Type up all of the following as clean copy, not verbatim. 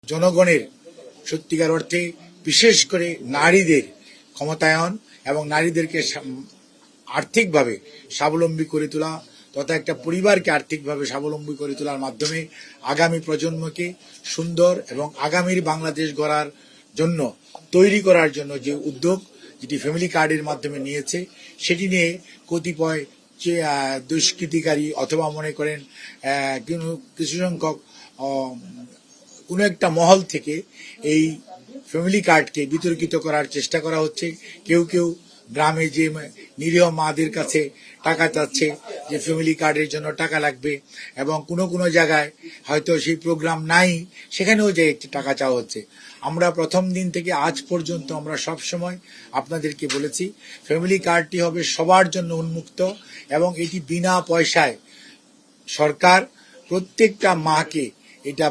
জনগণের সত্যিকার অর্থে বিশেষ করে নারীদের ক্ষমতায়ন এবং নারীদেরকে আর্থিকভাবে স্বাবলম্বী করে তোলা তথা একটা পরিবারকে আর্থিকভাবে স্বাবলম্বী করে তোলার মাধ্যমে আগামী প্রজন্মকে সুন্দর এবং আগামীর বাংলাদেশ গড়ার জন্য তৈরি করার জন্য যে উদ্যোগ যেটি ফ্যামিলি কার্ডের মাধ্যমে নিয়েছে সেটি নিয়ে কতিপয় দুষ্কৃতিকারী অথবা মনে করেন কিছু সংখ্যক কোনো একটা মহল থেকে এই ফ্যামিলি কার্ডকে বিতর্কিত করার চেষ্টা করা হচ্ছে। কেউ কেউ গ্রামে যে নিরীহ মাদের কাছে টাকা চাচ্ছে যে ফ্যামিলি কার্ডের জন্য টাকা লাগবে, এবং কোনো কোনো জায়গায় হয়তো সেই প্রোগ্রাম নাই, সেখানেও যে একটি টাকা চাওয়া হচ্ছে। আমরা প্রথম দিন থেকে আজ পর্যন্ত আমরা সব সময় আপনাদেরকে বলেছি ফ্যামিলি কার্ডটি হবে সবার জন্য উন্মুক্ত এবং এটি বিনা পয়সায় সরকার প্রত্যেকটা মাকে, এটা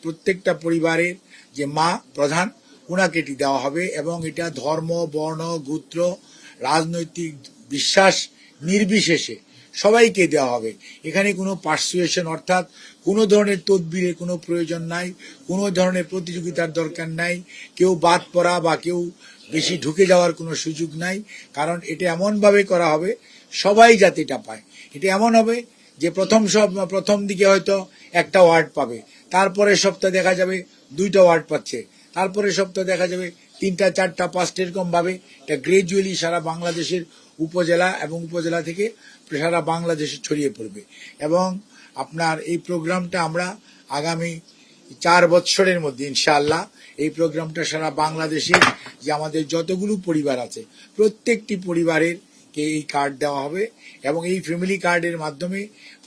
প্রত্যেকটা পরিবারের যে মা প্রধান ওনাকে এটি দেওয়া হবে এবং এটা ধর্ম, বর্ণ, গোত্র, রাজনৈতিক বিশ্বাস নির্বিশেষে সবাইকে দেওয়া হবে। এখানে কোনো পার্সুয়েশন অর্থাৎ কোনো ধরনের তদবিরের কোনো প্রয়োজন নাই, কোনো ধরনের প্রতিযোগিতার দরকার নাই, কেউ বাদ পড়া বা কেউ বেশি ঢুকে যাওয়ার কোনো সুযোগ নাই। কারণ এটা এমনভাবে করা হবে সবাই যাতে এটা পায়। এটা এমন হবে যে প্রথম দিকে হয়তো একটা ওয়ার্ড পাবে, তারপরে সপ্তাহে দেখা যাবে 2টা ওয়ার্ড পাচ্ছে, তারপরে সপ্তাহে দেখা যাবে 3টা, 4টা, 5টা, এরকম ভাবে এটা গ্রাজুয়ালি সারা বাংলাদেশের উপজেলা এবং উপজেলা থেকে সারা বাংলাদেশে ছড়িয়ে পড়বে। এবং আপনার এই প্রোগ্রামটা আমরা আগামী 4 বছরের মধ্যে ইনশাআল্লাহ এই প্রোগ্রামটা সারা বাংলাদেশে যে আমাদের যতগুলো পরিবার আছে প্রত্যেকটি পরিবারের এই কার্ড দেওয়া হবে এবং এই ফ্যামিলি কার্ডের মাধ্যমে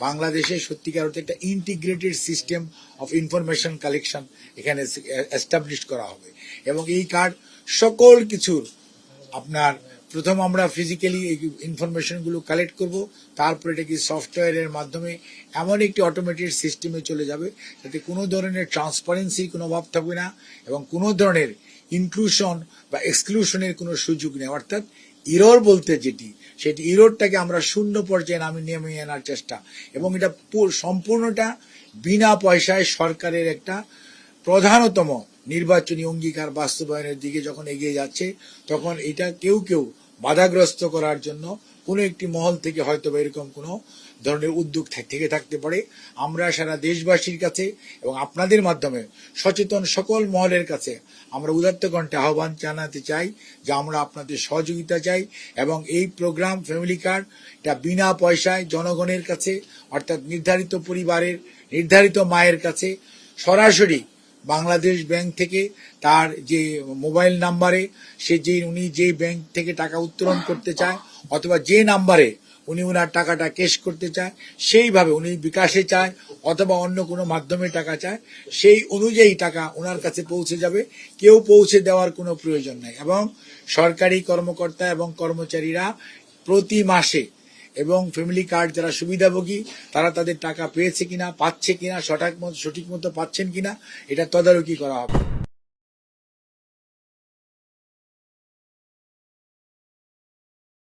বাংলাদেশে সত্যিকার অর্থে একটা integrated system of information collection এখানে এস্টাবলিশ করা হবে। এবং এই কার্ড সকল কিছুর আপনার প্রথম আমরা ফিজিক্যালি এই ইনফরমেশনগুলো কালেক্ট করব, তারপর এটাকে সফটওয়্যারের মাধ্যমে এমন একটি অটোমেটেড সিস্টেমে চলে যাবে যাতে কোনো ধরনের ট্রান্সপারেন্সির কোনো অভাব থাকবে না এবং কোনো ধরনের ইনক্লুশন বা এক্সক্লুশনের কোনো সুযোগ নেই। অর্থাৎ ইরর বলতে যেটি, সেটি ইররটাকে আমরা শূন্য পর্যায়ে নামিয়ে আনার চেষ্টা, এবং এটা সম্পূর্ণটা বিনা পয়সায় সরকারের একটা প্রধানতম নির্বাচনী অঙ্গীকার বাস্তবায়নের দিকে যখন এগিয়ে যাচ্ছে তখন এটা কেউ বাধাগ্রস্ত করার জন্য কোনো একটি মহল থেকে হয়তো এরকম কোনো ধরনের উদ্যোগ থেকে থাকতে পারে। আমরা সারা দেশবাসীর কাছে এবং আপনাদের মাধ্যমে সচেতন সকল মহলের কাছে আমরা উদাত্ত কণ্ঠে আহ্বান জানাতে চাই যে আমরা আপনাদের সহযোগিতা চাই এবং এই প্রোগ্রাম ফ্যামিলি কার্ড এটা বিনা পয়সায় জনগণের কাছে অর্থাৎ নির্ধারিত পরিবারের নির্ধারিত মায়ের কাছে সরাসরি বাংলাদেশ ব্যাংক থেকে তার যে মোবাইল নাম্বারে উনি যে ব্যাংক থেকে টাকা উত্তোলন করতে চায় অথবা যে নাম্বারে উনি ওনার টাকাটা ক্যাশ করতে চায়, সেইভাবে উনি বিকাশে চায় অথবা অন্য কোনো মাধ্যমে টাকা চায়, সেই অনুযায়ী টাকা ওনার কাছে পৌঁছে যাবে। কেউ পৌঁছে দেওয়ার কোনো প্রয়োজন নেই। এবং সরকারি কর্মকর্তা এবং কর্মচারীরা প্রতি মাসে এবং ফ্যামিলি কার্ড যারা সুবিধাভোগী তারা তাদের টাকা পেয়েছে কিনা, পাচ্ছে কিনা, সঠিক মতো পাচ্ছেন কিনা এটা তদারকি করা হবে।